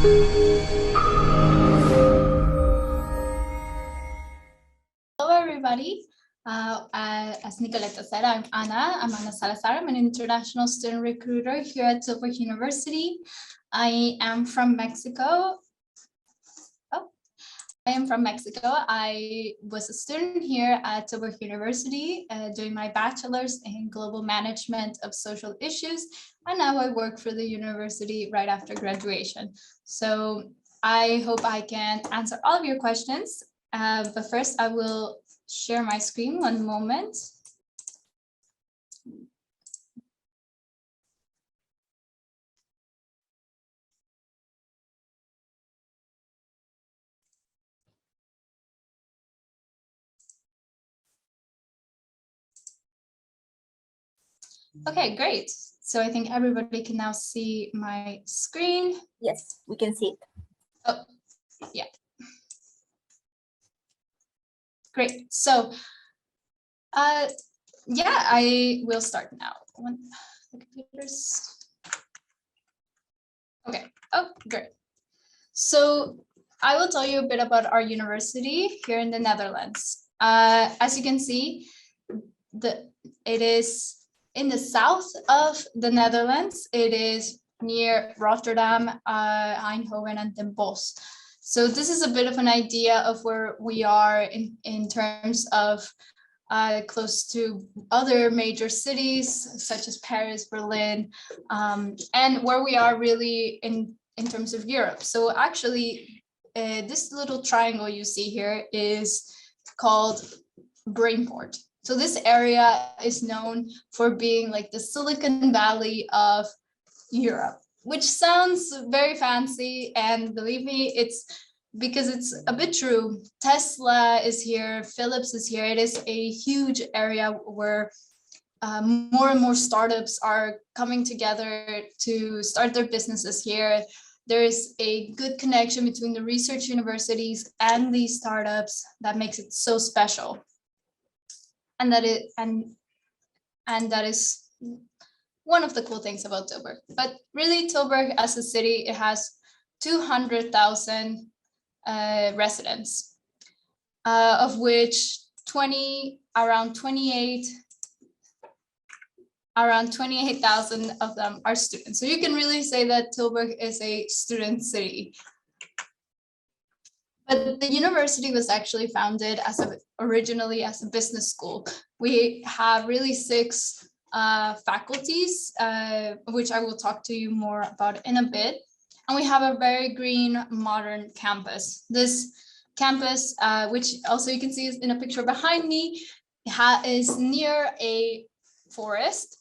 Hello, everybody. As Nicoleta said, I'm Ana Salazar. I'm an international student recruiter here at Tilburg University. I am from Mexico. I was a student here at Tilburg University doing my bachelor's in global management of social issues. And now I work for the university right after graduation. So I hope I can answer all of your questions. But first I will share my screen. One moment. Okay, great. So I think everybody can now see my screen. Yes, we can see it. Oh, yeah. Great. So, yeah, I will start now. The computers. Okay. Oh, great. So I will tell you a bit about our university here in the Netherlands. As you can see, it is in the south of the Netherlands. It is near Rotterdam, Eindhoven, and Den Bosch. So this is a bit of an idea of where we are in terms of close to other major cities such as Paris, Berlin, and where we are really in terms of Europe. So actually, this little triangle you see here is called Brainport. So this area is known for being like the Silicon Valley of Europe, which sounds very fancy, and believe me, it's because it's a bit true. Tesla is here, Philips is here. It is a huge area where more and more startups are coming together to start their businesses here. There's a good connection between the research universities and these startups that makes it so special. And that is one of the cool things about Tilburg. But really, Tilburg as a city, it has 200,000 residents, of which around 28,000 of them are students. So you can really say that Tilburg is a student city. But the university was actually founded originally as a business school. We have really 6 faculties, which I will talk to you more about in a bit. And we have a very green, modern campus. This campus, which also you can see is in a picture behind me, is near a forest.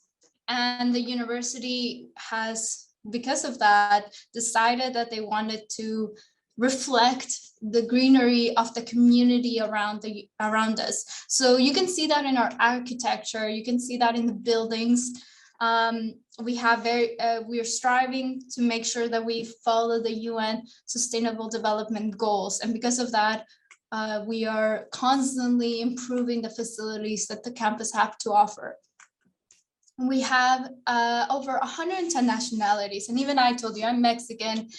And the university has, because of that, decided that they wanted to reflect the greenery of the community around us. So you can see that in our architecture, you can see that in the buildings. We are striving to make sure that we follow the UN Sustainable Development Goals, and because of that, we are constantly improving the facilities that the campus have to offer. We have over 110 nationalities, and even I told you I'm Mexican.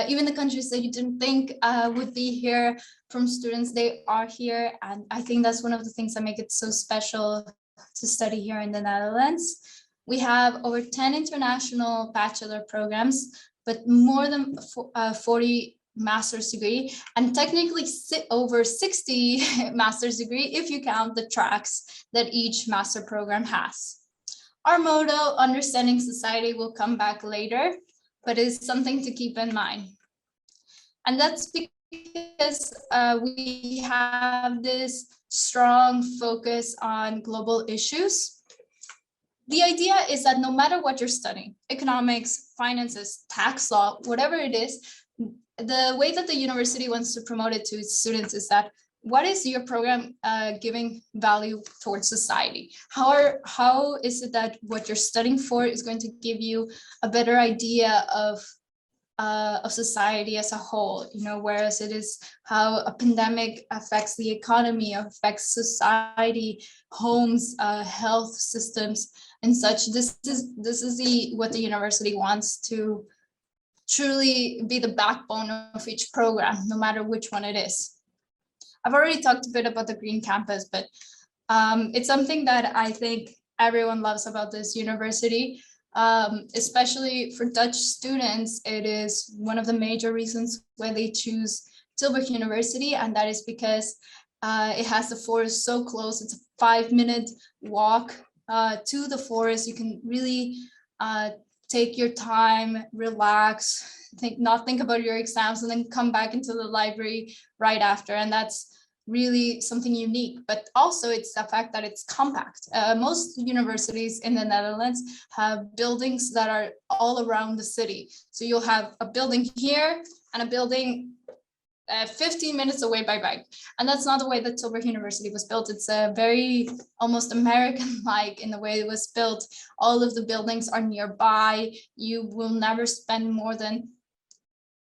Even the countries that you didn't think would be here from students, they are here, and I think that's one of the things that make it so special to study here in the Netherlands. We have over 10 international bachelor programs, but more than 40 master's degree, and technically over 60 master's degree if you count the tracks that each master program has. Our motto, understanding society, will come back later, but it's something to keep in mind. And that's because we have this strong focus on global issues. The idea is that no matter what you're studying, economics, finances, tax law, whatever it is, the way that the university wants to promote it to its students is that what is your program giving value towards society? How is it that what you're studying for is going to give you a better idea of society as a whole? You know, whereas it is how a pandemic affects the economy, affects society, homes, health systems, and such. This is what the university wants to truly be the backbone of each program, no matter which one it is. I've already talked a bit about the Green Campus, but it's something that I think everyone loves about this university. Especially for Dutch students, it is one of the major reasons why they choose Tilburg University, and that is because it has the forest so close. It's a 5-minute walk to the forest. You can really take your time, relax, not think about your exams, and then come back into the library right after. And that's really something unique, but also it's the fact that it's compact. Most universities in the Netherlands have buildings that are all around the city. So you'll have a building here and a building 15 minutes away by bike. And that's not the way that Tilburg University was built. It's a very almost American-like in the way it was built. All of the buildings are nearby. You will never spend more than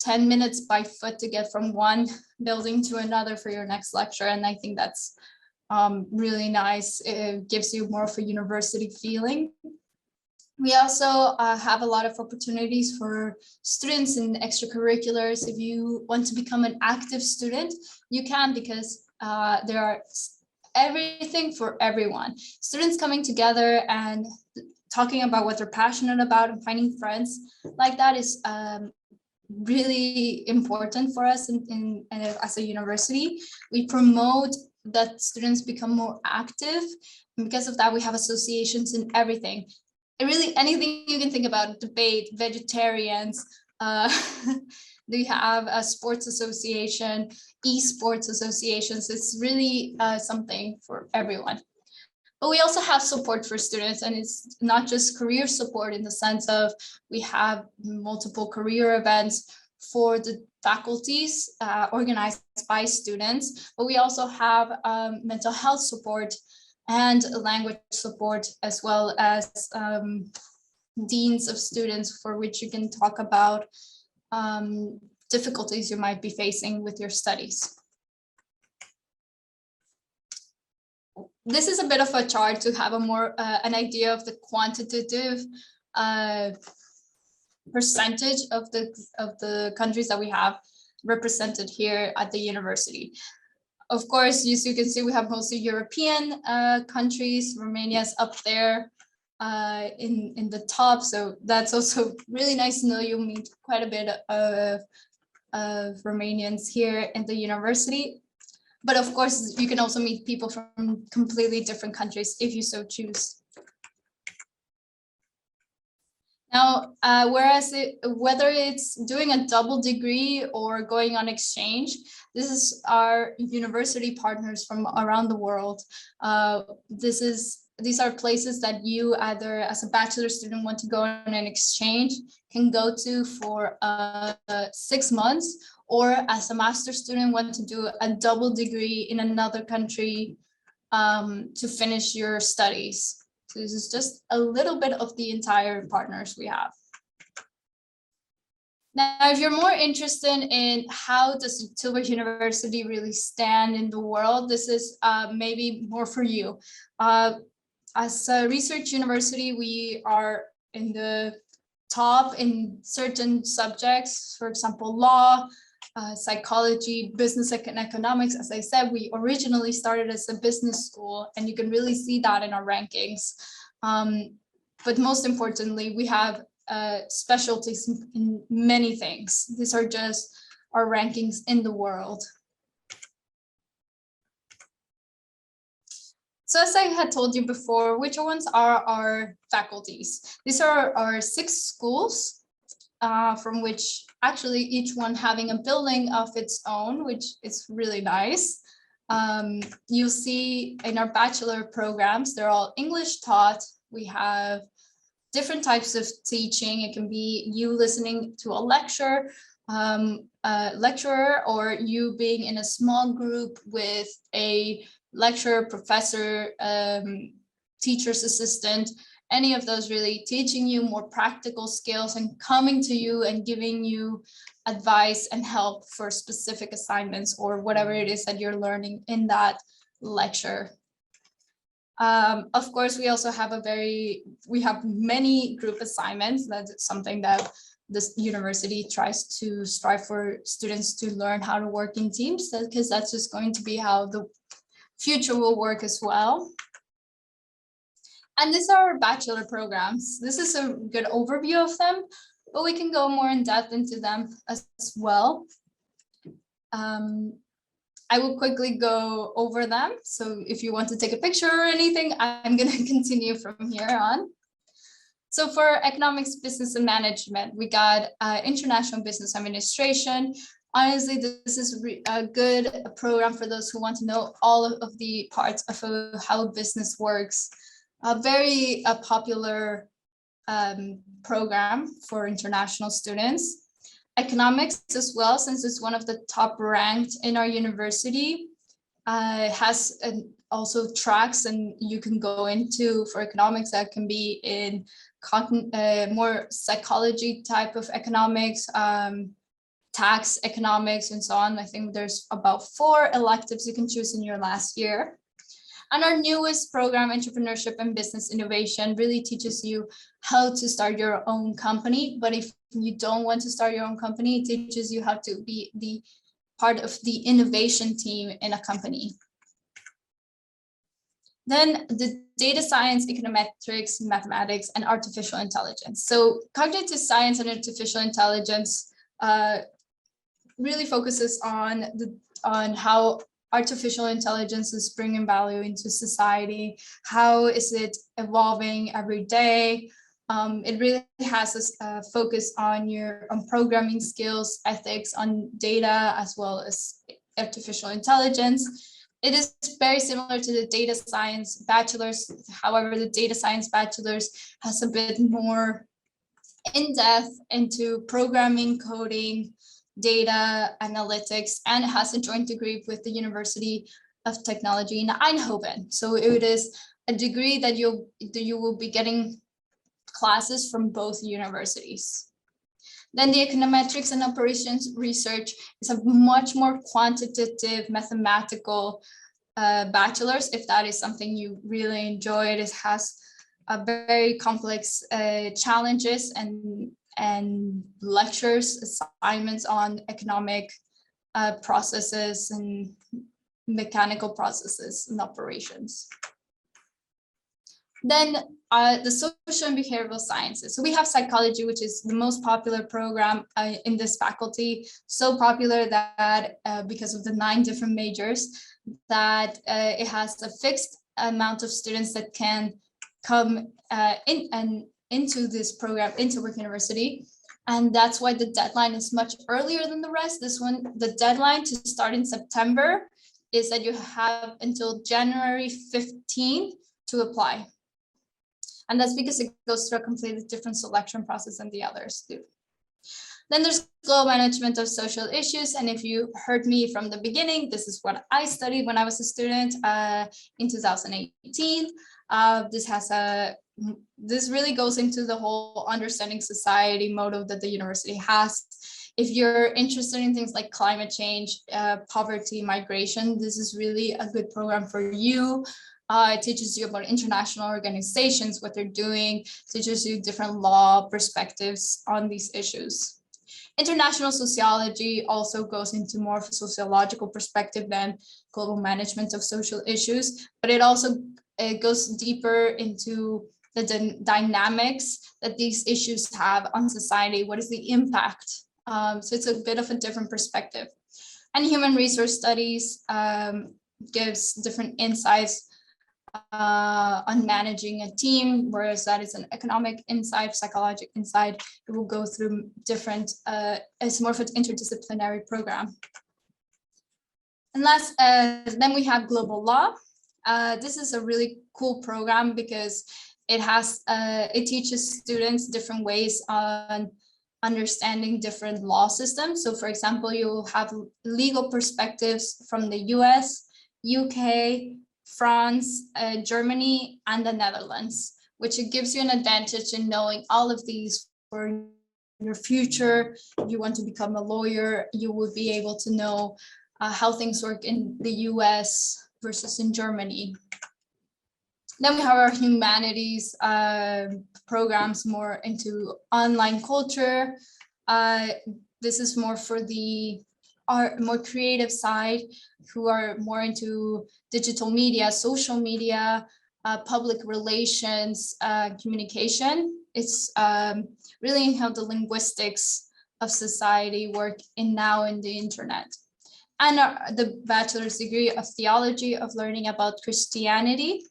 10 minutes by foot to get from one building to another for your next lecture. And I think that's really nice. It gives you more of a university feeling. We also have a lot of opportunities for students in extracurriculars. If you want to become an active student, you can, because there are everything for everyone. Students coming together and talking about what they're passionate about and finding friends like that is really important for us as a university. We promote that students become more active, and because of that we have associations in everything. Really anything you can think about: debate, vegetarians, we have a sports association, esports associations. It's really something for everyone. But we also have support for students, and it's not just career support in the sense of we have multiple career events for the faculties organized by students, but we also have mental health support and language support, as well as deans of students, for which you can talk about difficulties you might be facing with your studies. This is a bit of a chart to have a more an idea of the quantitative percentage of the countries that we have represented here at the university. Of course, as you can see, we have mostly European countries. Romania is up there in the top, so that's also really nice to know. You'll meet quite a bit of Romanians here in the university. But of course, you can also meet people from completely different countries if you so choose. Now, whether it's doing a double degree or going on exchange, this is our university partners from around the world. These are places that you, either as a bachelor student want to go on an exchange, can go to for 6 months, or as a master student want to do a double degree in another country to finish your studies. So this is just a little bit of the entire partners we have. Now, if you're more interested in how does Tilburg University really stand in the world, this is maybe more for you. As a research university, we are in the top in certain subjects, for example, law, psychology, business and economics. As I said, we originally started as a business school, and you can really see that in our rankings. But most importantly, we have specialties in many things. These are just our rankings in the world. So as I had told you before, which ones are our faculties? These are our 6 schools, from which actually each one having a building of its own, which is really nice. You'll see in our bachelor programs, they're all English taught. We have different types of teaching. It can be you listening to a lecturer, or you being in a small group with a lecturer, professor, teacher's assistant, any of those, really teaching you more practical skills and coming to you and giving you advice and help for specific assignments or whatever it is that you're learning in that lecture. Of course, we also have we have many group assignments. That's something that this university tries to strive for students to learn how to work in teams, because that's just going to be how the future will work as well. And these are our bachelor programs. This is a good overview of them, but we can go more in depth into them as well. I will quickly go over them. So if you want to take a picture or anything, I'm going to continue from here on. So for economics, business, and management, we got international business administration. Honestly, this is a good program for those who want to know all of the parts of how business works. A very popular program for international students. Economics as well, since it's one of the top ranked in our university, has also tracks, and you can go into for economics that can be in more psychology type of economics, tax economics, and so on. I think there's about 4 electives you can choose in your last year. And our newest program, Entrepreneurship and Business Innovation, really teaches you how to start your own company. But if you don't want to start your own company, it teaches you how to be the part of the innovation team in a company. Then the data science, econometrics, mathematics, and artificial intelligence. So cognitive science and artificial intelligence really focuses on how artificial intelligence is bringing value into society. How is it evolving every day? It really has a focus on programming skills, ethics, on data, as well as artificial intelligence. It is very similar to the data science bachelor's. However, the data science bachelor's has a bit more in-depth into programming, coding, data analytics, and it has a joint degree with the University of Technology in Eindhoven. So it is a degree that you will be getting classes from both universities. Then the econometrics and operations research is a much more quantitative, mathematical bachelor's. If that is something you really enjoy, it has a very complex challenges and lectures, assignments on economic processes and mechanical processes and operations. Then the social and behavioral sciences. So we have psychology, which is the most popular program in this faculty. So popular that because of the 9 different majors, that it has a fixed amount of students that can come into this program, into Tilburg University. And that's why the deadline is much earlier than the rest. This one, the deadline to start in September is that you have until January 15th to apply. And that's because it goes through a completely different selection process than the others do. Then there's global management of social issues. And if you heard me from the beginning, this is what I studied when I was a student in 2018. This really goes into the whole understanding society motto that the university has. If you're interested in things like climate change, poverty, migration, this is really a good program for you. It teaches you about international organizations, what they're doing, teaches you different law perspectives on these issues. International sociology also goes into more of a sociological perspective than global management of social issues, but it goes deeper into the dynamics that these issues have on society. What is the impact? So it's a bit of a different perspective. And human resource studies gives different insights on managing a team, whereas that is an economic insight, psychological insight. It will go through different, it's more of an interdisciplinary program. And last, then we have global law. This is a really cool program because it teaches students different ways on understanding different law systems. So for example, you'll have legal perspectives from the US, UK, France, Germany, and the Netherlands, which it gives you an advantage in knowing all of these for your future. If you want to become a lawyer, you will be able to know how things work in the US versus in Germany. Then we have our humanities programs, more into online culture. This is more for the more creative side, who are more into digital media, social media, public relations, communication. It's really how the linguistics of society work now in the internet. And the bachelor's degree of theology, of learning about Christianity.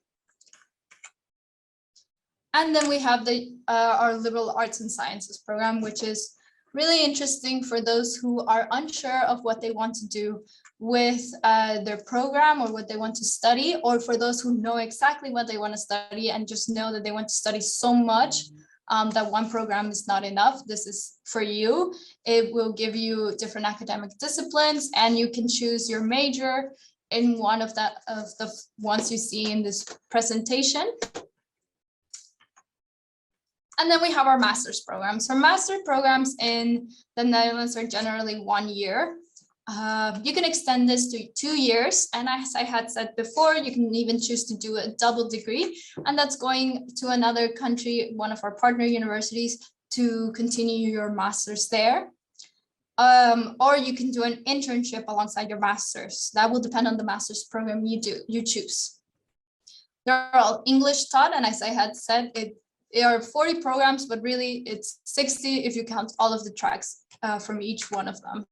And then we have our liberal arts and sciences program, which is really interesting for those who are unsure of what they want to do with their program or what they want to study, or for those who know exactly what they want to study and just know that they want to study so much that one program is not enough. This is for you. It will give you different academic disciplines, and you can choose your major in one of the ones you see in this presentation. And then we have our master's programs. Our master programs in the Netherlands are generally 1 year. You can extend this to 2 years. And as I had said before, you can even choose to do a double degree. And that's going to another country, one of our partner universities, to continue your master's there. Or you can do an internship alongside your master's. That will depend on the master's program you choose. They're all English taught. And as I had said, there are 40 programs, but really it's 60 if you count all of the tracks from each one of them.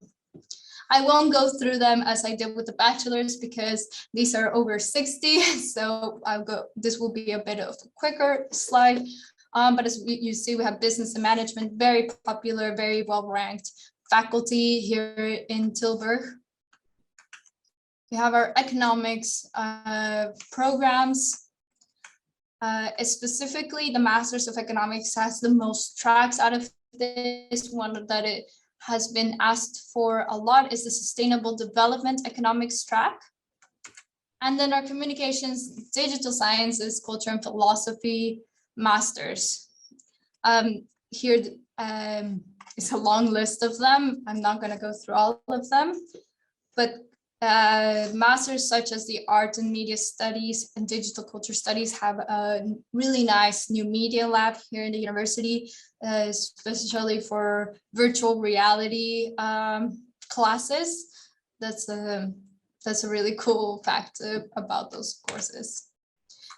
I won't go through them as I did with the bachelor's because these are over 60. So this will be a bit of a quicker slide. But as you see, we have business and management, very popular, very well-ranked faculty here in Tilburg. We have our economics programs. Specifically, the Masters of Economics has the most tracks out of this. One that it has been asked for a lot is the Sustainable Development Economics track. And then our Communications, Digital Sciences, Culture and Philosophy Masters. Here is a long list of them. I'm not going to go through all of them, but masters such as the Art and Media Studies and Digital Culture Studies have a really nice new media lab here in the university, especially for virtual reality classes. That's a really cool fact about those courses.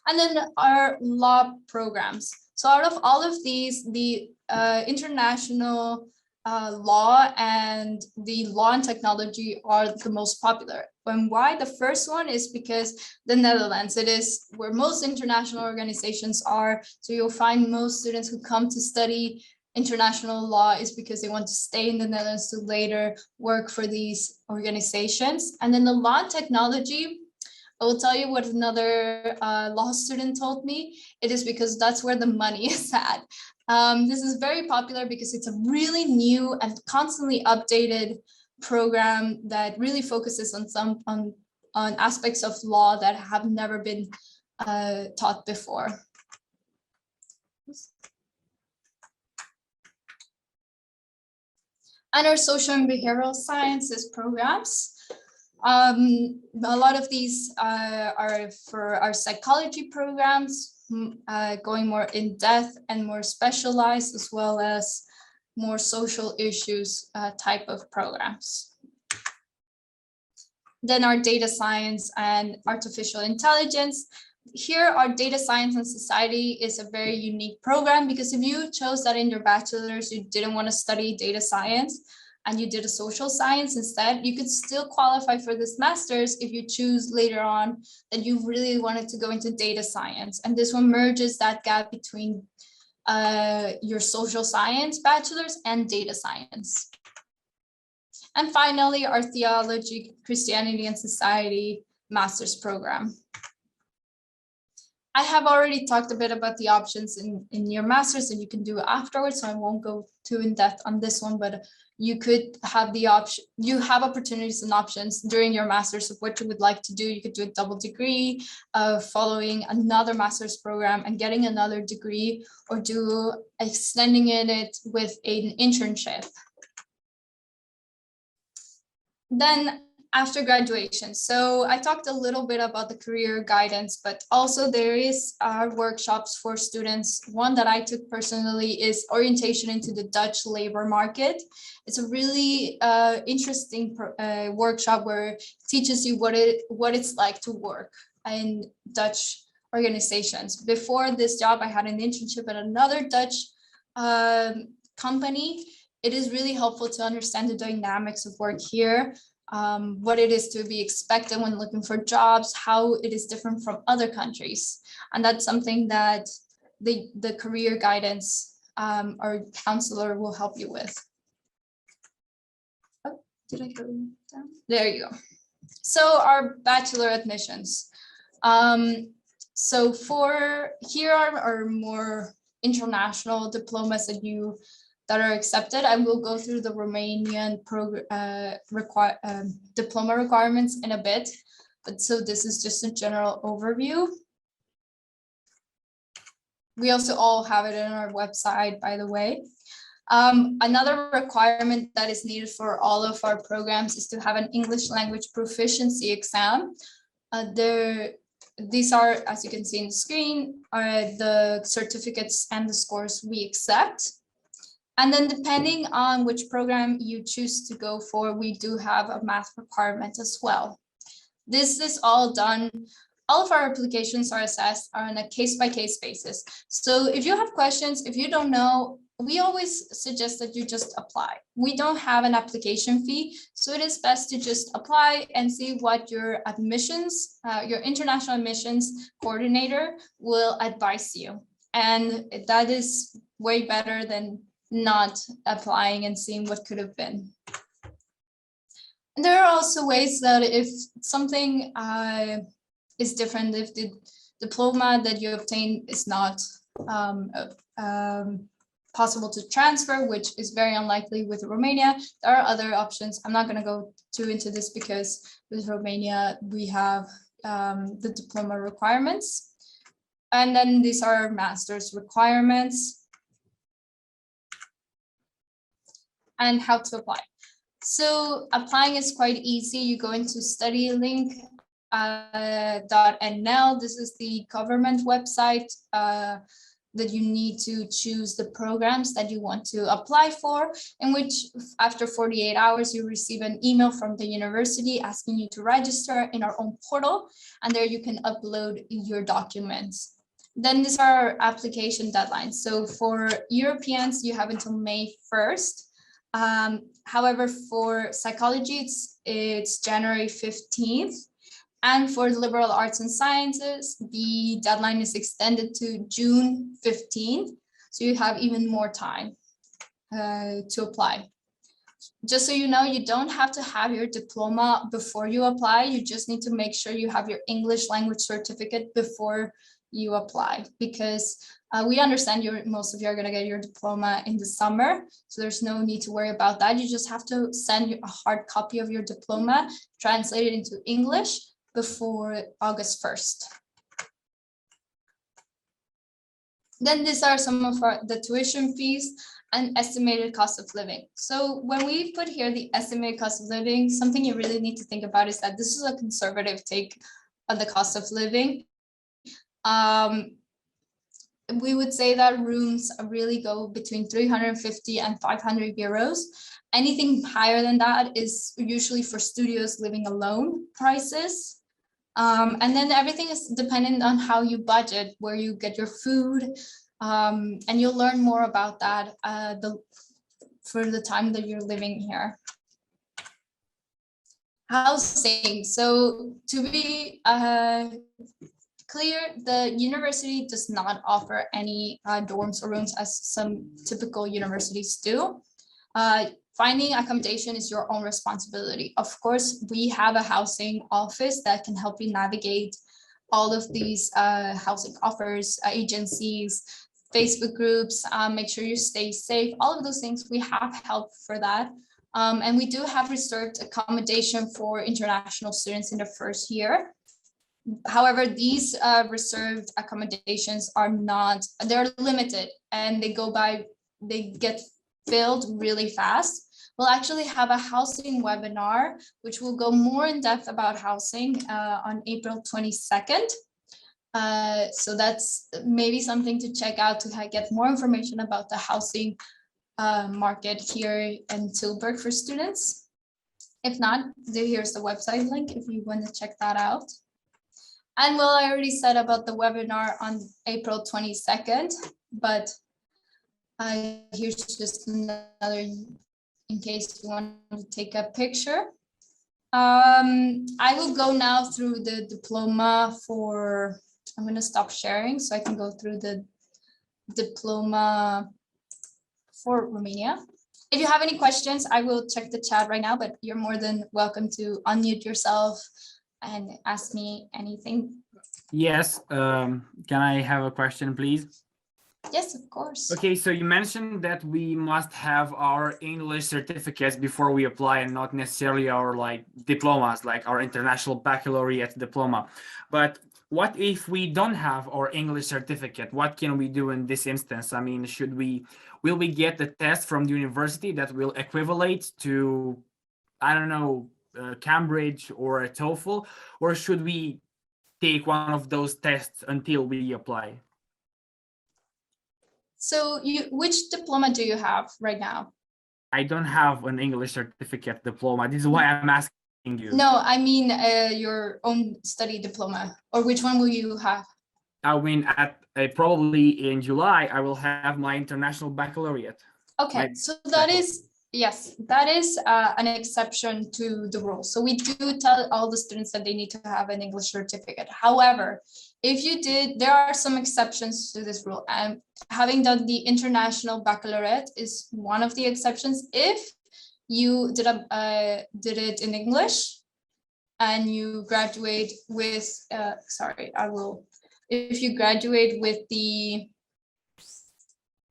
And then our law programs. So out of all of these, the international law and the law and technology are the most popular. And why? The first one is because the Netherlands, it is where most international organizations are. So you'll find most students who come to study international law is because they want to stay in the Netherlands to later work for these organizations. And then the law and technology, I will tell you what another law student told me. It is because that's where the money is at. This is very popular because it's a really new and constantly updated program that really focuses on aspects of law that have never been taught before. And our social and behavioral sciences programs. A lot of these are for our psychology programs, going more in depth and more specialized, as well as more social issues type of programs. Then our data science and artificial intelligence. Here, our data science and society is a very unique program because if you chose that in your bachelor's, you didn't want to study data science, and you did a social science instead, you could still qualify for this master's if you choose later on that you really wanted to go into data science. And this one merges that gap between your social science bachelor's and data science. And finally, our theology, Christianity and society master's program. I have already talked a bit about the options in your master's that you can do afterwards, so I won't go too in depth on this one, but you could have the option, you have opportunities and options during your master's of what you would like to do. You could do a double degree, following another master's program and getting another degree, or do extending it with an internship. Then after graduation. So I talked a little bit about the career guidance, but also there is workshops for students. One that I took personally is orientation into the Dutch labor market. It's a really interesting workshop where it teaches you what it's like to work in Dutch organizations. Before this job, I had an internship at another Dutch company. It is really helpful to understand the dynamics of work here, what it is to be expected when looking for jobs, how it is different from other countries. And that's something that the career guidance or counselor will help you with. Oh, did I go down? There you go. So our bachelor admissions. So for here are more international diplomas that are accepted. I will go through the Romanian diploma requirements in a bit, but so this is just a general overview. We also all have it on our website, by the way. Another requirement that is needed for all of our programs is to have an English language proficiency exam. These are, as you can see in the screen, are the certificates and the scores we accept. And then depending on which program you choose to go for, we do have a math requirement as well. This is all done. All of our applications are assessed on a case-by-case basis. So if you have questions, if you don't know, we always suggest that you just apply. We don't have an application fee, so it is best to just apply and see what your admissions, your international admissions coordinator will advise you. And that is way better than not applying and seeing what could have been. And there are also ways that if something is different, if the diploma that you obtain is not possible to transfer, which is very unlikely with Romania, there are other options. I'm not going to go too into this because with Romania, we have the diploma requirements. And then these are master's requirements. And how to apply. So applying is quite easy. You go into studylink.nl. This is the government website that you need to choose the programs that you want to apply for, in which after 48 hours, you receive an email from the university asking you to register in our own portal, and there you can upload your documents. Then these are our application deadlines. So for Europeans, you have until May 1st. However, for psychology, it's January 15th. And for liberal arts and sciences, the deadline is extended to June 15th. So you have even more time to apply. Just so you know, you don't have to have your diploma before you apply. You just need to make sure you have your English language certificate before you apply, because we understand most of you are going to get your diploma in the summer, so there's no need to worry about that. You just have to send a hard copy of your diploma, translate it into English before August 1st. Then these are some of the tuition fees and estimated cost of living. So when we put here the estimated cost of living, something you really need to think about is that this is a conservative take on the cost of living. We would say that rooms really go between 350 and 500 euros. Anything higher than that is usually for studios living alone prices. And then everything is dependent on how you budget, where you get your food, and you'll learn more about that for the time that you're living here. Housing. So to be clear, the university does not offer any dorms or rooms as some typical universities do. Finding accommodation is your own responsibility. Of course, we have a housing office that can help you navigate all of these housing offers, agencies, Facebook groups, make sure you stay safe, all of those things. We have help for that. And we do have reserved accommodation for international students in the first year. However, these reserved accommodations are not, they're limited, and they get filled really fast. we'll actually have a housing webinar, which will go more in depth about housing on April 22nd. So that's maybe something to check out to get more information about the housing market here in Tilburg for students. If not, here's the website link if you want to check that out. And well, I already said about the webinar on April 22nd, but here's just another in case you want to take a picture. I will go now through the diploma for, I'm going to stop sharing so I can go through the diploma for Romania. If you have any questions, I will check the chat right now, but you're more than welcome to unmute yourself and ask me anything. Yes, can I have a question, please? Yes, of course. Okay, so you mentioned that we must have our English certificates before we apply and not necessarily our like diplomas, like our international baccalaureate diploma. But what if we don't have our English certificate? What can we do in this instance? I mean, will we get the test from the university that will equivalent to, I don't know, Cambridge or a TOEFL, or should we take one of those tests until we apply? So which diploma do you have right now? I don't have an English certificate diploma. This is why I'm asking you. No, I mean your own study diploma, or which one will you have? I mean, probably in July, I will have my international baccalaureate. Okay, so that is, yes, that is an exception to the rule. So we do tell all the students that they need to have an English certificate. However, if you did, there are some exceptions to this rule. And having done the international baccalaureate is one of the exceptions. If you did it in English and you graduate with, if you graduate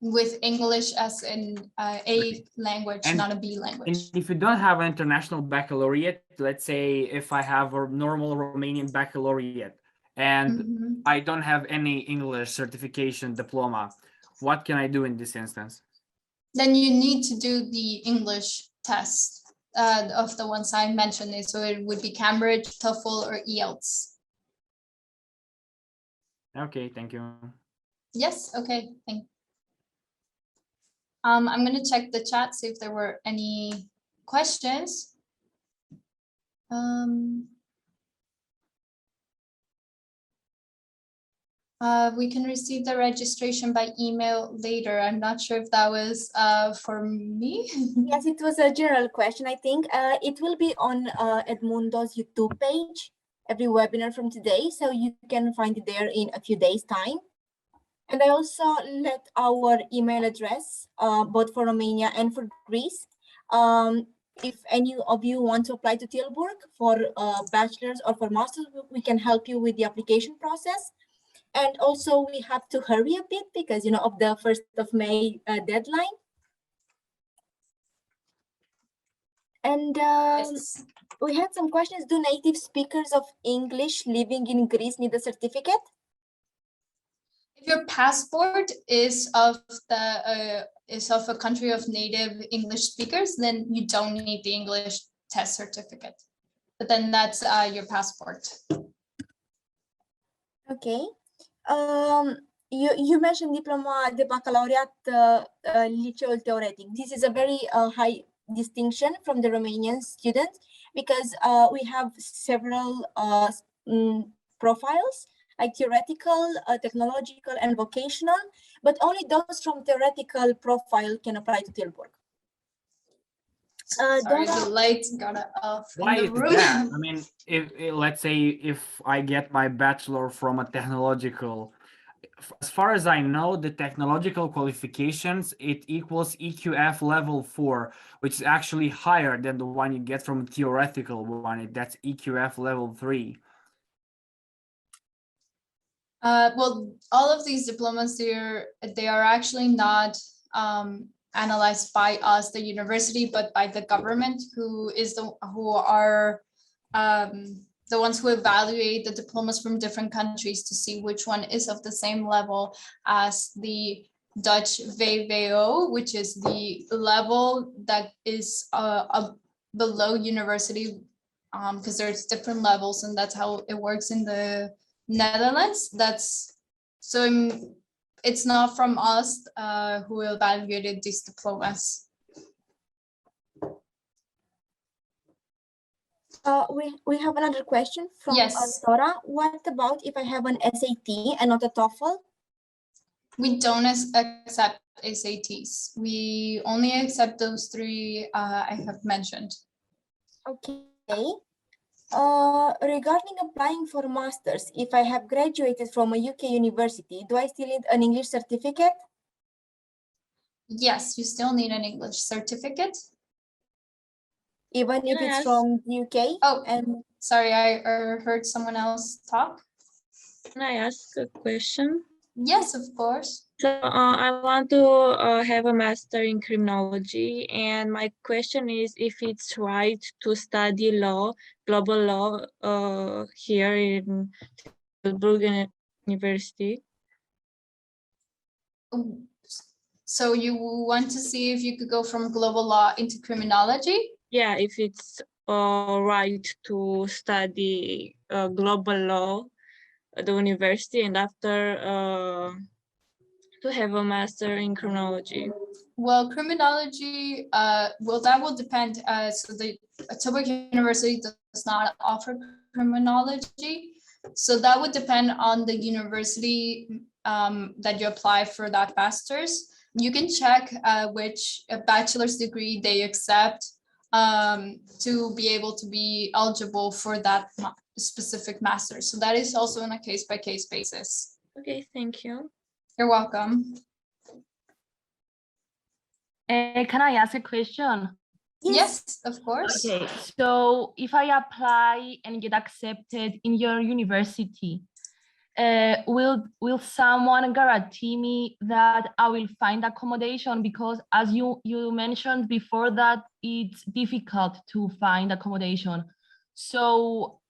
with English as an A language, not a B language. And if you don't have an international baccalaureate, let's say if I have a normal Romanian baccalaureate and I don't have any English certification diploma, what can I do in this instance? Then you need to do the English test of the ones I mentioned. So it would be Cambridge, TOEFL, or IELTS. Okay, thank you. Yes, okay, thank you. I'm going to check the chat, see if there were any questions. We can receive the registration by email later. I'm not sure if that was for me. Yes, it was a general question, I think. It will be on EDMUNDO's YouTube page, every webinar from today, so you can find it there in a few days' time. And I also let our email address, both for Romania and for Greece. If any of you want to apply to Tilburg for bachelor's or for master's, we can help you with the application process. And also we have to hurry a bit because, of the 1st of May deadline. And Yes. We had some questions. Do native speakers of English living in Greece need a certificate? If your passport is of a country of native English speakers, then you don't need the English test certificate. But then that's your passport. Okay. You mentioned diploma de bacalaureat liceul teoretic. This is a very high distinction from the Romanian students because we have several profiles, like theoretical, technological, and vocational, but only those from theoretical profile can apply to Tilburg. Sorry, the lights got off. Why is that? I mean, let's say if I get my bachelor from a technological, as far as I know, the technological qualifications, it equals EQF level 4, which is actually higher than the one you get from a theoretical one. That's EQF level 3. Well, all of these diplomas, they are actually not analyzed by us, the university, but by the government, who are the ones who evaluate the diplomas from different countries to see which one is of the same level as the Dutch VWO, which is the level that is below university, because there's different levels, and that's how it works in the Netherlands. It's not from us who evaluated these diplomas. We have another question from Yes. Dora. What about if I have an SAT and not a TOEFL? We don't accept SATs. We only accept those three I have mentioned. Okay. Regarding applying for masters, if I have graduated from a UK university, do I still need an English certificate? Yes, you still need an English certificate. Even if it's from the UK? Oh, and sorry, I heard someone else talk. Can I ask a question? Yes, of course. So I want to have a master in criminology, and my question is if it's right to study law, global law, here in Tilburg University. So you want to see if you could go from global law into criminology? Yeah, if it's right to study global law at the university and after to have a master in criminology. Well, criminology, that will depend. So the Tilburg University does not offer criminology. So that would depend on the university that you apply for that master's. You can check which bachelor's degree they accept to be able to be eligible for that specific master. So that is also on a case-by-case basis. Okay, thank you. You're welcome. Can I ask a question? Yes, of course. Okay, so if I apply and get accepted in your university, will someone guarantee me that I will find accommodation? Because as you mentioned before that it's difficult to find accommodation. So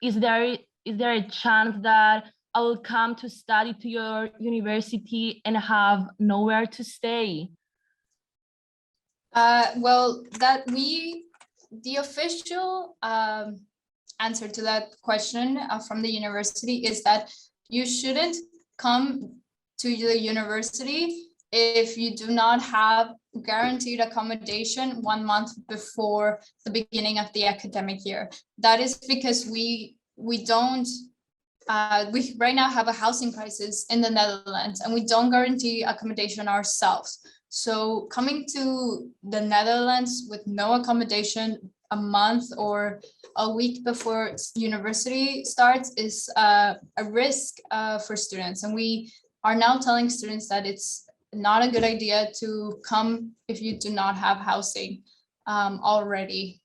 is there a chance that I will come to study to your university and have nowhere to stay? Well, the official answer to that question from the university is that you shouldn't come to the university if you do not have guaranteed accommodation 1 month before the beginning of the academic year. That is because we right now have a housing crisis in the Netherlands, and we don't guarantee accommodation ourselves. So coming to the Netherlands with no accommodation a month or a week before university starts is a risk for students. And we are now telling students that it's not a good idea to come if you do not have housing already.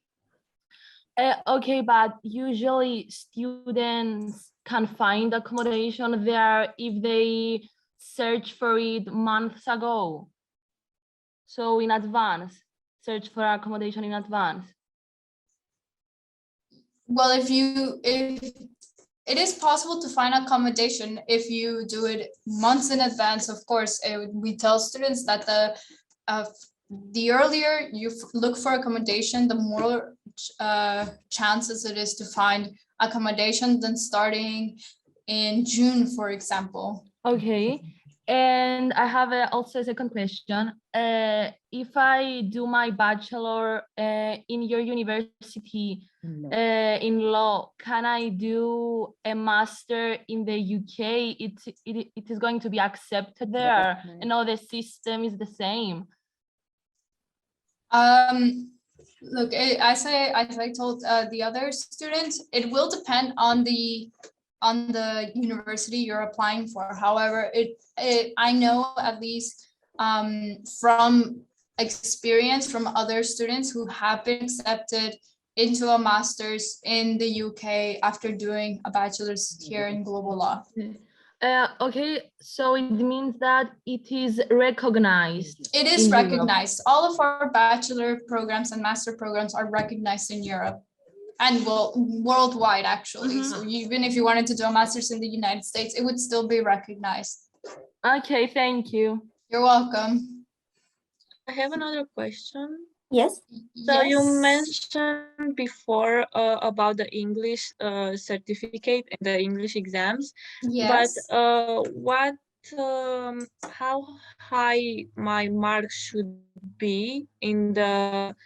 Okay, but usually students can find accommodation there if they search for it months ago. So in advance, search for accommodation in advance. Well, if it is possible to find accommodation if you do it months in advance, of course, we tell students that the earlier you look for accommodation, the more chances it is to find accommodation than starting in June, for example. Okay. And I have also a second question. If I do my bachelor in your university in law, can I do a master in the UK? It is going to be accepted there. And all the system is the same. Look, as I told the other students, it will depend on the university you're applying for. However, I know at least from experience from other students who have been accepted into a master's in the UK after doing a bachelor's here in global law. Okay, so it means that it is recognized. It is recognized. All of our bachelor programs and master programs are recognized in Europe. And well, worldwide, actually. So even if you wanted to do a master's in the United States, it would still be recognized. Okay, thank you. You're welcome. I have another question. Yes. So you Yes. mentioned before about the English certificate and the English exams, but Yes. how high my marks should be in the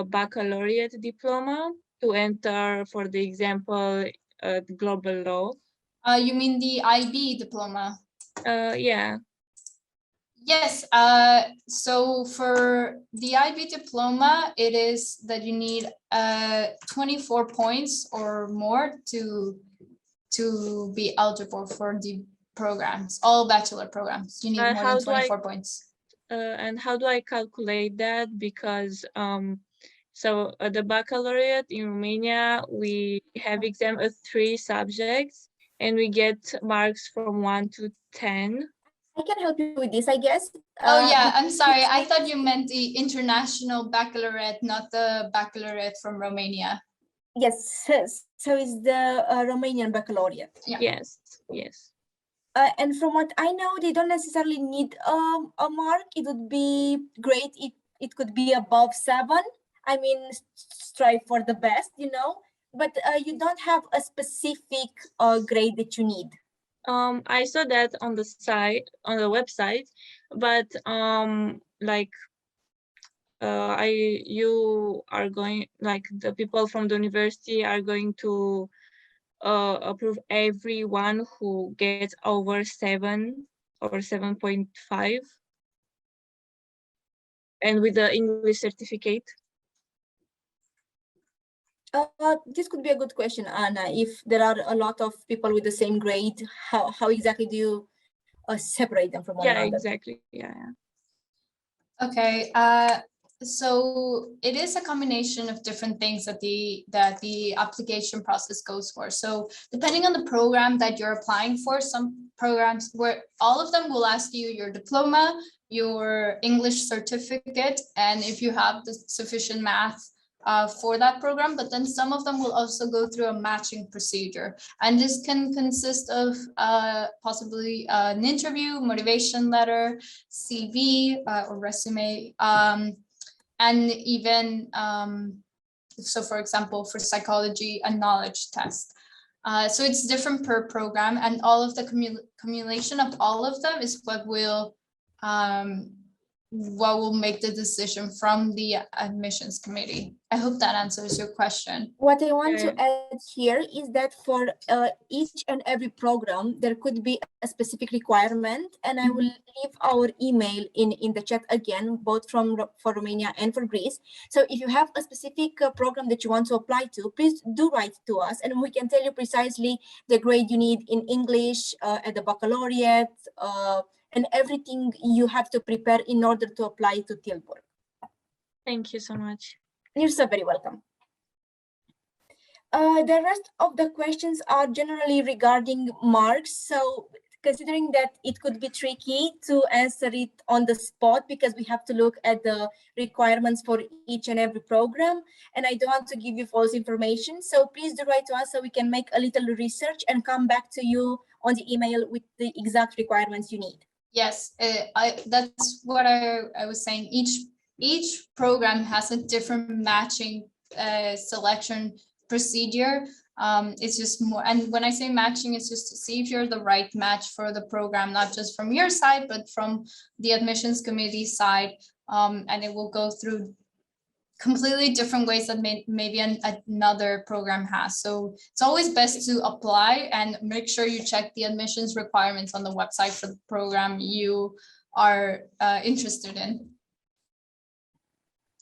baccalaureate diploma to enter, for the example, the global law? You mean the IB diploma? Yeah. Yes, so for the IB diploma, it is that you need 24 points or more to be eligible for the programs, all bachelor programs. You need more How than do I 24 points. and how do I calculate that? Because so the baccalaureate in Romania, we have exam of 3 subjects and we get marks from 1 to 10. I can help you with this, I guess. Oh yeah, I'm sorry. I thought you meant the international baccalaureate, not the baccalaureate from Romania. Yes, so it's the Romanian baccalaureate. Yeah. Yes, yes. And from what I know, they don't necessarily need a mark. It would be great if it could be above 7. I mean, strive for the best, you know, but you don't have a specific grade that you need. I saw that on the site, on the website, but like you are going, like the people from the university are going to approve everyone who gets over 7 or 7.5 and with the English certificate. This could be a good question, Anna. If there are a lot of people with the same grade, how exactly do you separate them from one another? Yeah, exactly. Yeah. Okay. So it is a combination of different things that the application process goes for. So depending on the program that you're applying for, some programs where all of them will ask you your diploma, your English certificate, and if you have the sufficient math for that program, but then some of them will also go through a matching procedure. And this can consist of possibly an interview, motivation letter, CV or resume, and even, so for example, for psychology, a knowledge test. So it's different per program, and all of the accumulation of all of them is what will make the decision from the admissions committee. I hope that answers your question. What I want to add here is that for each and every program, there could be a specific requirement, and I will leave our email in the chat again, both for Romania and for Greece. So if you have a specific program that you want to apply to, please do write to us, and we can tell you precisely the grade you need in English at the baccalaureate, and everything you have to prepare in order to apply to Tilburg. Thank you so much. You're so very welcome. The rest of the questions are generally regarding marks. So considering that it could be tricky to answer it on the spot because we have to look at the requirements for each and every program, and I don't want to give you false information. So please do write to us so we can make a little research and come back to you on the email with the exact requirements you need. Yes, that's what I was saying. Each program has a different matching selection procedure. It's just more, and when I say matching, it's just to see if you're the right match for the program, not just from your side, but from the admissions committee side. And it will go through completely different ways that maybe another program has. So it's always best to apply and make sure you check the admissions requirements on the website for the program you are interested in.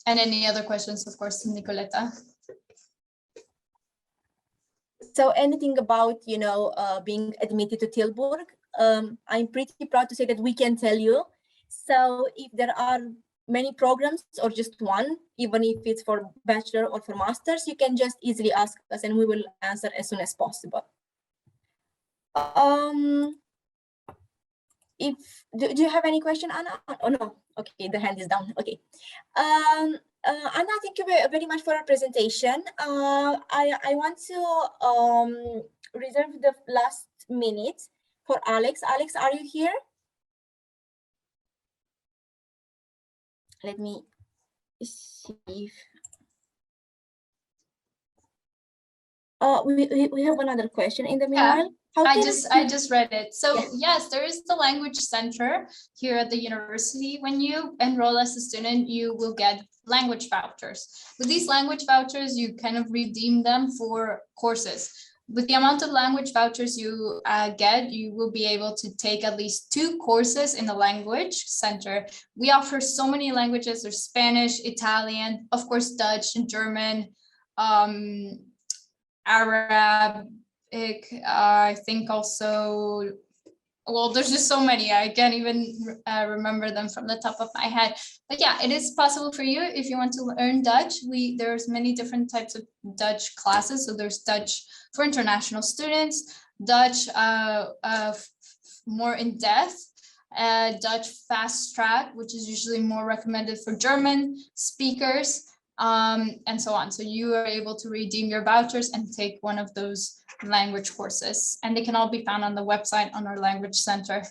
And any other questions, of course, Nicoletta. So anything about, you know, being admitted to Tilburg, I'm pretty proud to say that we can tell you. So if there are many programs or just one, even if it's for bachelor or for masters, you can just easily ask us and we will answer as soon as possible. Do you have any question, Anna? Oh no, okay, the hand is down. Okay. Anna, thank you very much for our presentation. I want to reserve the last minute for Alex. Alex, are you here? let me see if we have another question in the meanwhile. I just read it. So Yes. yes, there is the language center here at the university. When you enroll as a student, you will get language vouchers. With these language vouchers, you kind of redeem them for courses. With the amount of language vouchers you get, you will be able to take at least 2 courses in the language center. We offer so many languages. There's Spanish, Italian, of course, Dutch and German, Arabic, I think also, well, there's just so many, I can't even remember them from the top of my head. But yeah, it is possible for you if you want to learn Dutch. There's many different types of Dutch classes. So there's Dutch for international students, Dutch more in depth, Dutch fast track, which is usually more recommended for German speakers, and so on. So you are able to redeem your vouchers and take one of those language courses, and they can all be found on the website on our language center.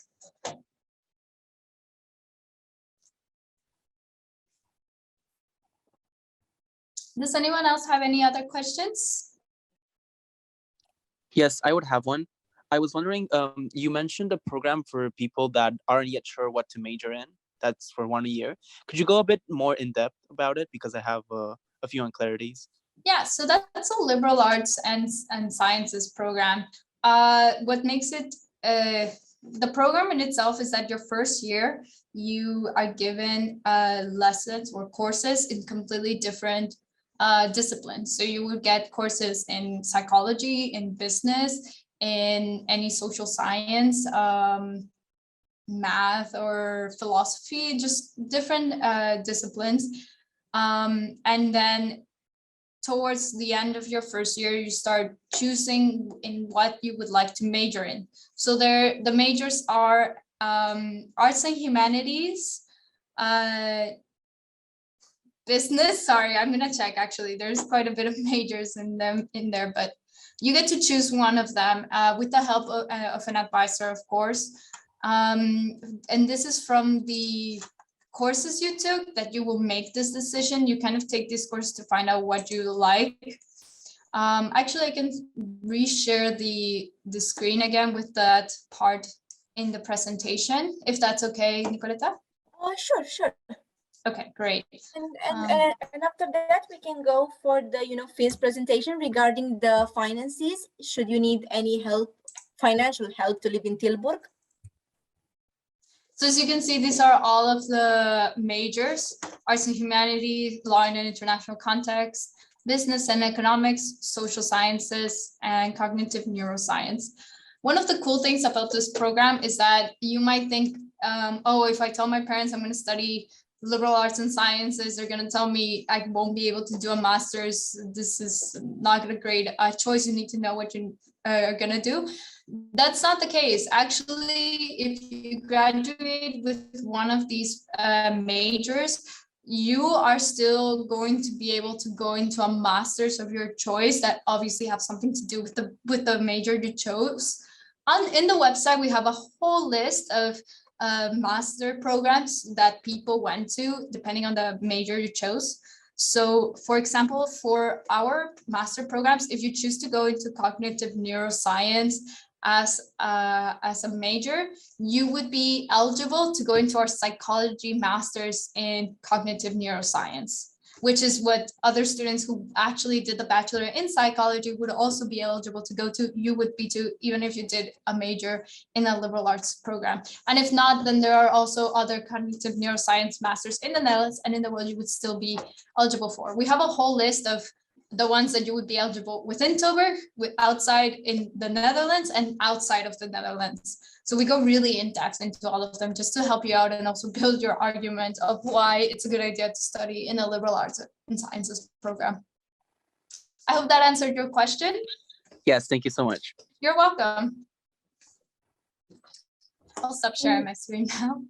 Does anyone else have any other questions? Yes, I would have one. I was wondering, you mentioned a program for people that aren't yet sure what to major in. That's for 1 year. Could you go a bit more in depth about it? Because I have a few unclarities. Yeah, so that's a liberal arts and sciences program. What makes it, the program in itself is that your first year, you are given lessons or courses in completely different disciplines. So you would get courses in psychology, in business, in any social science, math or philosophy, just different disciplines. And then towards the end of your first year, you start choosing in what you would like to major in. So the majors are arts and humanities, business. Sorry, I'm gonna check. Actually, there's quite a bit of majors in there, but you get to choose one of them with the help of an advisor, of course. And this is from the courses you took that you will make this decision. You kind of take this course to find out what you like. Actually, I can reshare the screen again with that part in the presentation, if that's okay, Nicoleta? Oh, sure. Okay, great. And after that, we can go for the Finn's presentation regarding the finances. Should you need any help, financial help to live in Tilburg? So as you can see, these are all of the majors: arts and humanities, law and international context, business and economics, social sciences, and cognitive neuroscience. One of the cool things about this program is that you might think, oh, if I tell my parents I'm going to study liberal arts and sciences, they're going to tell me I won't be able to do a master's. This is not a great choice. You need to know what you are going to do. That's not the case. Actually, if you graduate with one of these majors, you are still going to be able to go into a master's of your choice that obviously have something to do with the major you chose. In the website, we have a whole list of master programs that people went to depending on the major you chose. So for example, for our master programs, if you choose to go into cognitive neuroscience as a major, you would be eligible to go into our psychology masters in cognitive neuroscience, which is what other students who actually did the bachelor in psychology would also be eligible to go to. You would be too, even if you did a major in a liberal arts program. And if not, then there are also other cognitive neuroscience masters in the Netherlands and in the world you would still be eligible for. We have a whole list of the ones that you would be eligible within Tilburg, outside in the Netherlands and outside of the Netherlands. So we go really in depth into all of them just to help you out and also build your argument of why it's a good idea to study in a liberal arts and sciences program. I hope that answered your question. Yes, thank you so much. You're welcome. I'll stop sharing my screen now.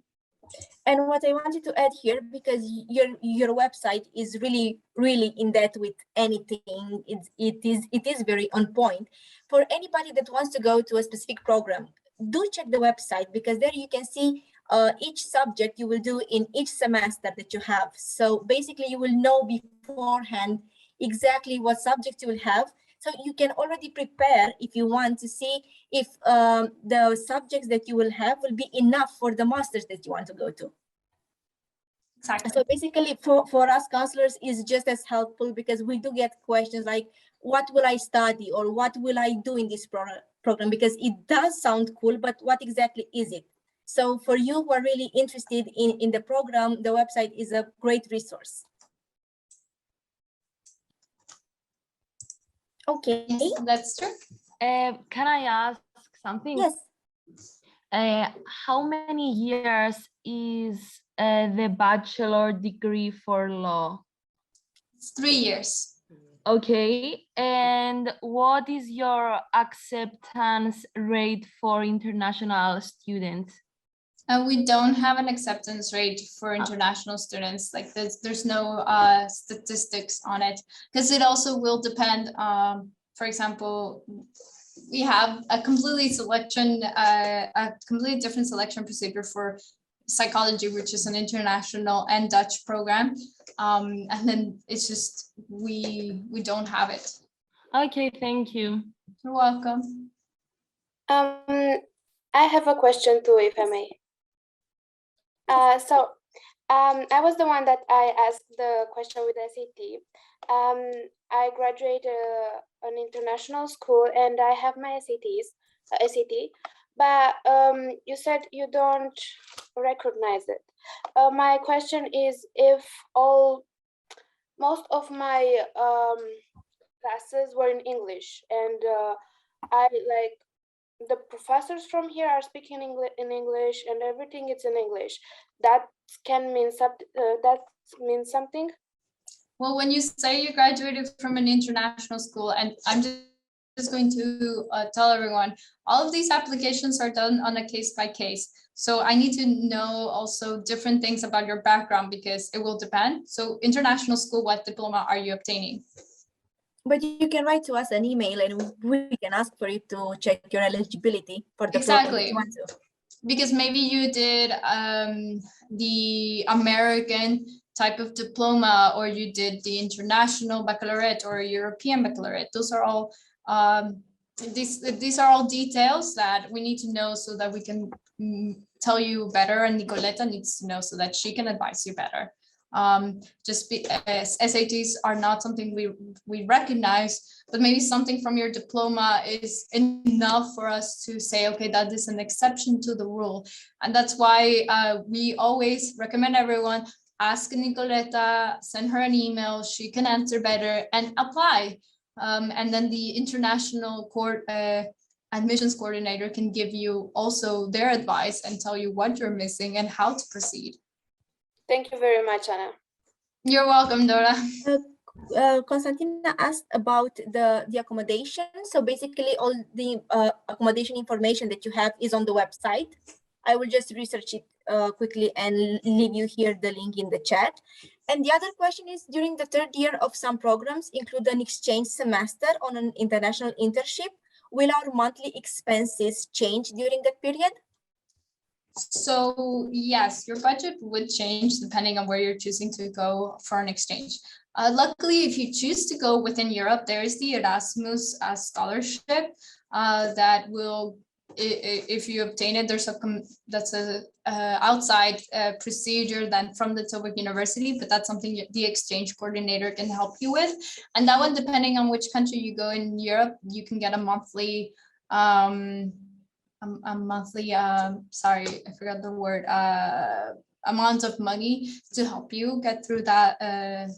And what I wanted to add here, because your website is really in depth with anything, it is very on point. For anybody that wants to go to a specific program, do check the website, because there you can see each subject you will do in each semester that you have. So basically you will know beforehand exactly what subjects you will have. So you can already prepare if you want to see if the subjects that you will have will be enough for the masters that you want to go to. Exactly. So basically for us counselors is just as helpful, because we do get questions like, what will I study or what will I do in this program? Because it does sound cool, but what exactly is it? So for you who are really interested in the program, the website is a great resource. Okay. Yes, that's true. Can I ask something? Yes. How many years is the bachelor degree for law? It's 3 years. Okay, and what is your acceptance rate for international students? We don't have an acceptance rate for international students. Like there's no statistics on it, because it also will depend. For example, we have a completely different selection procedure for psychology, which is an international and Dutch program. And then it's just we don't have it. Okay, thank you. You're welcome. I have a question too, if I may. I was the one that I asked the question with SAT. I graduated an international school and I have my SAT, but you said you don't recognize it. My question is, if most of my classes were in English, and the professors from here are speaking in English and everything is in English, that can mean something? Well, when you say you graduated from an international school, and I'm just going to tell everyone, all of these applications are done on a case by case. So I need to know also different things about your background, because it will depend. So international school, what diploma are you obtaining? But you can write to us an email and we can ask for you to check your eligibility for the program that you want to. Because maybe you did the American type of diploma, or you did the international baccalaureate or European baccalaureate. Those are all these are all details that we need to know so that we can tell you better, and Nicoleta needs to know so that she can advise you better. SATs are not something we recognize, but maybe something from your diploma is enough for us to say, okay, that is an exception to the rule. And that's why we always recommend everyone, ask Nicoleta, send her an email, she can answer better, and apply. And then the international admissions coordinator can give you also their advice and tell you what you're missing and how to proceed. Thank you very much, Anna. You're welcome, Dora. Constantina asked about the accommodation. So basically all the accommodation information that you have is on the website. I will just research it quickly and leave you here the link in the chat. And the other question is, during the third year of some programs include an exchange semester on an international internship, will our monthly expenses change during that period? So yes, your budget would change depending on where you're choosing to go for an exchange. Luckily, if you choose to go within Europe, there is the Erasmus scholarship that will, if you obtain it, that's a outside procedure than from the Tilburg University, but that's something the exchange coordinator can help you with. And that one, depending on which country you go in Europe, you can get a monthly sorry, I forgot the word, amount of money to help you get through that,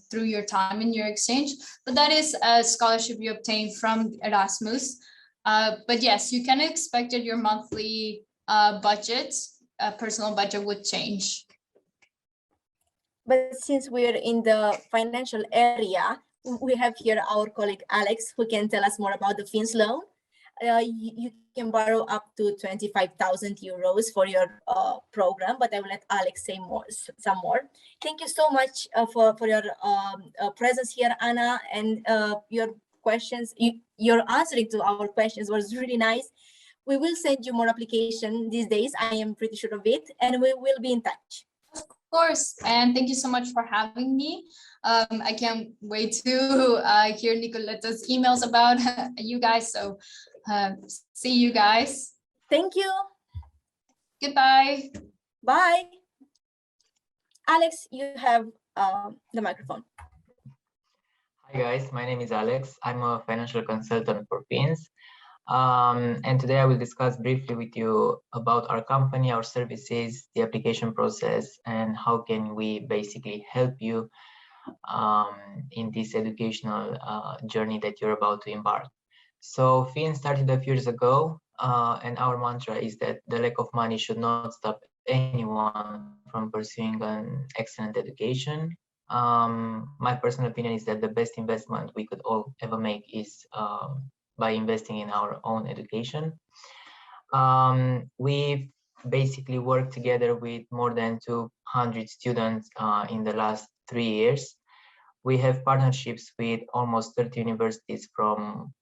through your time in your exchange. But that is a scholarship you obtain from Erasmus. But yes, you can expect that your monthly budget, personal budget would change. But since we're in the financial area, we have here our colleague Alex, who can tell us more about the Fins loan. You can borrow up to 25,000 euros for your program, but I will let Alex say some more. Thank you so much for your presence here, Anna, and your questions. Your answering to our questions was really nice. We will send you more application these days. I am pretty sure of it, and we will be in touch. Of course, and thank you so much for having me. I can't wait to hear Nicoletta's emails about you guys. So see you guys. Thank you. Goodbye. Bye. Alex, you have the microphone. Hi guys, my name is Alex. I'm a financial consultant for Fins. And today I will discuss briefly with you about our company, our services, the application process, and how can we basically help you in this educational journey that you're about to embark. So Fins started a few years ago, and our mantra is that the lack of money should not stop anyone from pursuing an excellent education. My personal opinion is that the best investment we could all ever make is by investing in our own education. We've basically worked together with more than 200 students in the last 3 years. We have partnerships with almost 30 universities from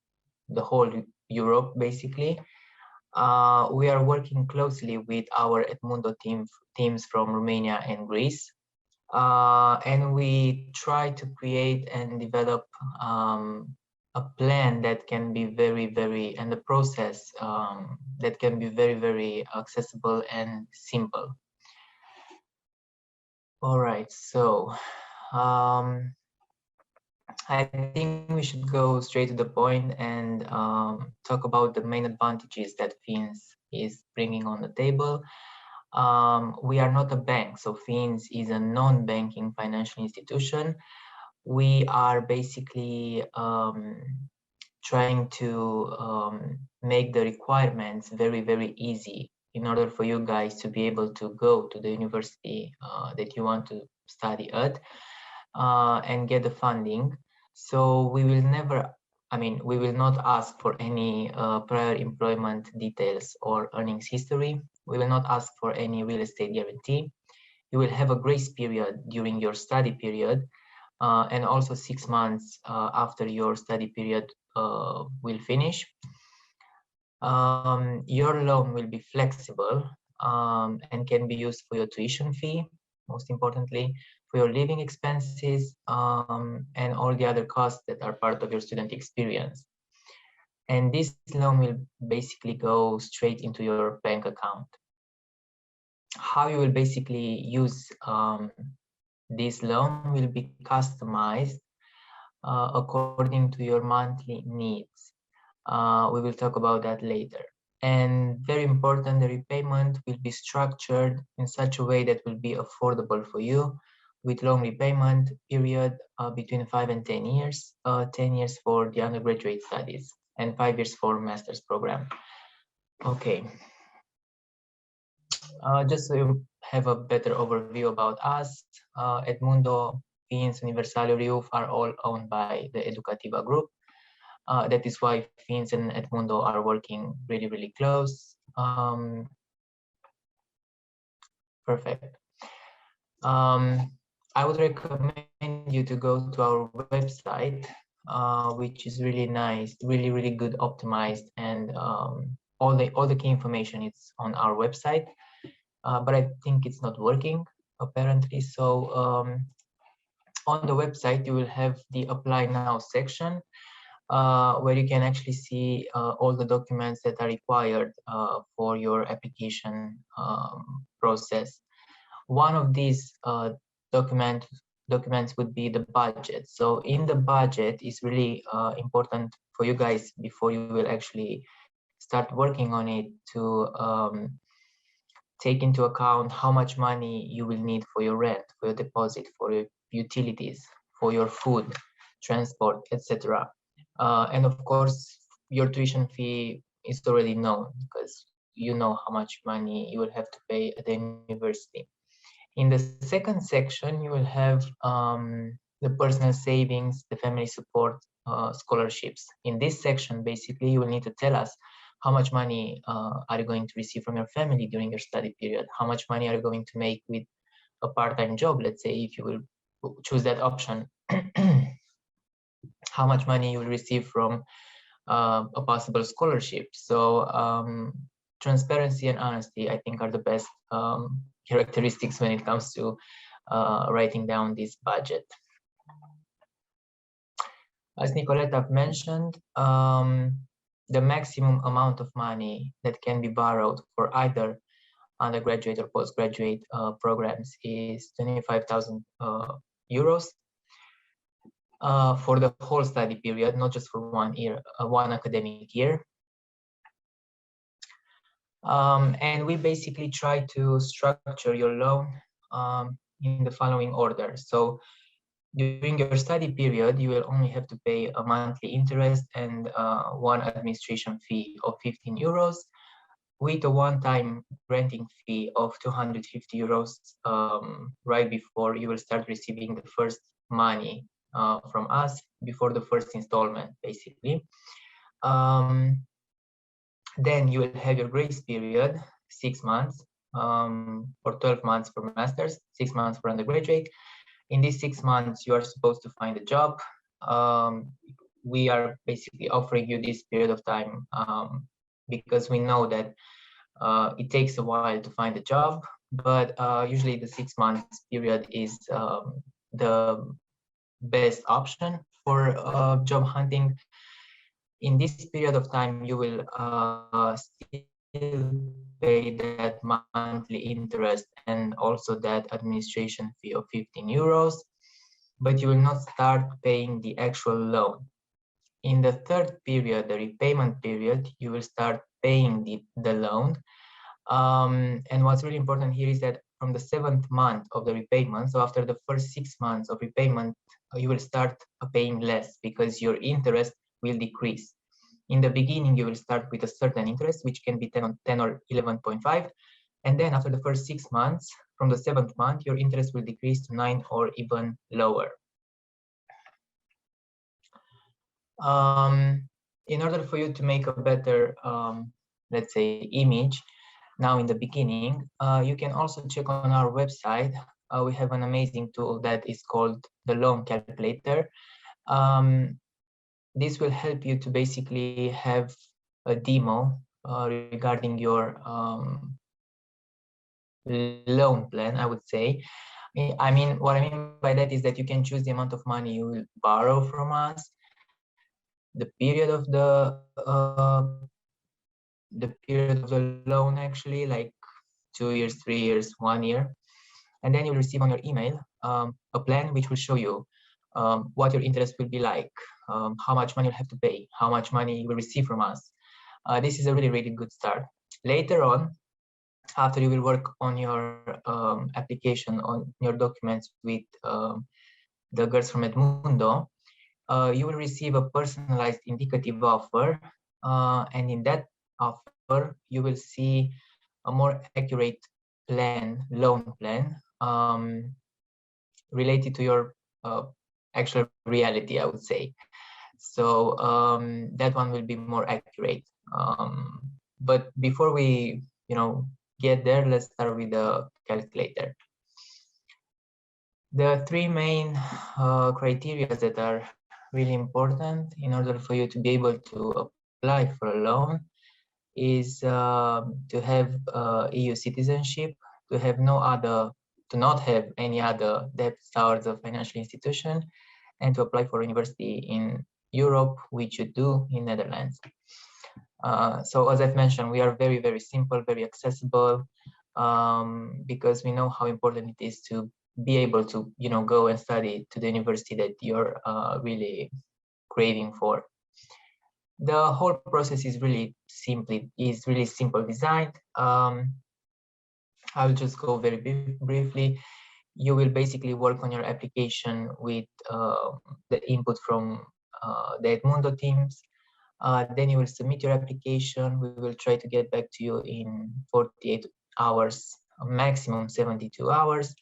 the whole Europe, basically. We are working closely with our EDMUNDO teams from Romania and Greece. And we try to create and develop a plan that can be and the process that can be very accessible and simple. All right, so I think we should go straight to the point and talk about the main advantages that Fins is bringing on the table. We are not a bank, so Fins is a non-banking financial institution. We are basically trying to make the requirements very easy in order for you guys to be able to go to the university that you want to study at and get the funding. So we will we will not ask for any prior employment details or earnings history. We will not ask for any real estate guarantee. You will have a grace period during your study period, and also 6 months after your study period will finish. Your loan will be flexible and can be used for your tuition fee, most importantly, for your living expenses, and all the other costs that are part of your student experience. And this loan will basically go straight into your bank account. How you will basically use this loan will be customized according to your monthly needs. We will talk about that later. And very important, the repayment will be structured in such a way that will be affordable for you, with long repayment period between 5 and 10 years, 10 years for the undergraduate studies and 5 years for master's program. Okay. Just so you have a better overview about us, EDMUNDO, Fins, Universalio, Riuf are all owned by the Educativa group. That is why Fins and EDMUNDO are working really close. Perfect. I would recommend you to go to our website, which is really nice, really good, optimized, and all the key information is on our website. But I think it's not working apparently. So on the website you will have the Apply Now section, where you can actually see all the documents that are required for your application process. One of these documents would be the budget. So in the budget is really important for you guys before you will actually start working on it to take into account how much money you will need for your rent, for your deposit, for your utilities, for your food, transport, etc. And of course, your tuition fee is already known because you know how much money you will have to pay at the university. In the second section, you will have the personal savings, the family support, scholarships. In this section, basically, you will need to tell us how much money are you going to receive from your family during your study period? How much money are you going to make with a part-time job, let's say, if you will choose that option? How much money you will receive from a possible scholarship. So transparency and honesty, I think, are the best characteristics when it comes to writing down this budget. As Nicoletta mentioned, the maximum amount of money that can be borrowed for either undergraduate or postgraduate programs is 25,000 euros for the whole study period, not just for 1 year, one academic year. And we basically try to structure your loan in the following order. So during your study period, you will only have to pay a monthly interest and one administration fee of 15 euros with a one-time renting fee of 250 euros right before you will start receiving the first money from us, before the first installment, basically. Then you will have your grace period, 6 months, or 12 months for masters, 6 months for undergraduate. In these 6 months, you are supposed to find a job. We are basically offering you this period of time because we know that it takes a while to find a job, but usually the 6 months period is the best option for job hunting. In this period of time, you will still pay that monthly interest and also that administration fee of 15 euros, but you will not start paying the actual loan. In the third period, the repayment period, you will start paying the loan. And what's really important here is that from the 7th month of the repayment, so after the first 6 months of repayment, you will start paying less because your interest will decrease. In the beginning, you will start with a certain interest, which can be 10 or 11.5. And then after the first 6 months, from the 7th month, your interest will decrease to 9 or even lower. In order for you to make a better, let's say, image, now in the beginning, you can also check on our website. We have an amazing tool that is called the loan calculator. This will help you to basically have a demo regarding your loan plan, I would say. I mean, what I mean by that is that you can choose the amount of money you will borrow from us, the period of the loan, actually, like 2 years, 3 years, 1 year. And then you'll receive on your email a plan which will show you what your interest will be like, how much money you'll have to pay, how much money you will receive from us. This is a really, really good start. Later on, after you will work on your application, on your documents with the girls from EDMUNDO, you will receive a personalized indicative offer. And in that offer, you will see a more accurate plan, loan plan, related to your actual reality, I would say. So that one will be more accurate. But before we, get there, let's start with the calculator. The 3 main criteria that are really important in order for you to be able to apply for a loan is to have EU citizenship, to not have any other debts towards a financial institution, and to apply for university in Europe, which you do in Netherlands. So as I've mentioned, we are very, very simple, very accessible, because we know how important it is to be able to, go and study to the university that you're really craving for. The whole process is really simple designed. I'll just go very briefly. You will basically work on your application with the input from the EDMUNDO teams. Then you will submit your application. We will try to get back to you in 48 hours, maximum 72 hours.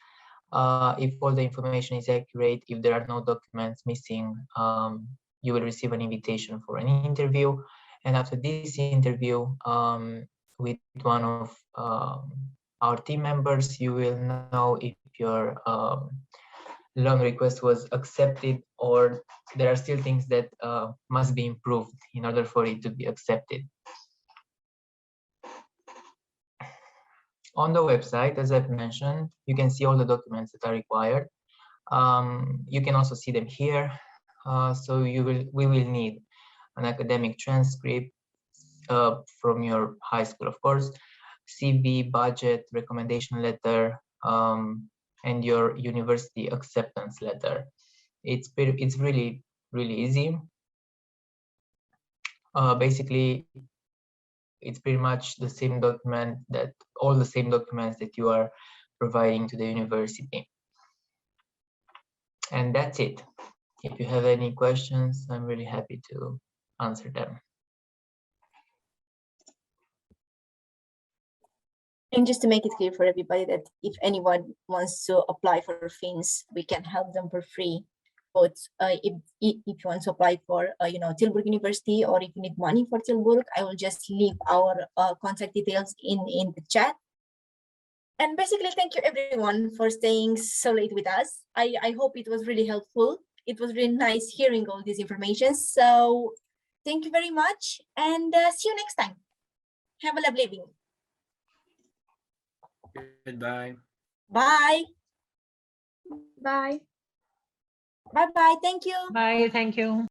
If all the information is accurate, if there are no documents missing, you will receive an invitation for an interview. And after this interview with one of our team members, you will know if your loan request was accepted, or there are still things that must be improved in order for it to be accepted. On the website, as I've mentioned, you can see all the documents that are required. You can also see them here. So we will need an academic transcript from your high school, of course, CV, budget, recommendation letter, and your university acceptance letter. It's really easy. Basically, it's pretty much the same document all the same documents that you are providing to the university. And that's it. If you have any questions, I'm really happy to answer them. And just to make it clear for everybody that if anyone wants to apply for fins, we can help them for free. But if you want to apply for Tilburg University, or if you need money for Tilburg, I will just leave our contact details in the chat. And basically, thank you everyone for staying so late with us. I hope it was really helpful. It was really nice hearing all this information. So thank you very much, and see you next time. Have a lovely evening. Goodbye. Bye. Bye. Bye-bye. Thank you. Bye. Thank you.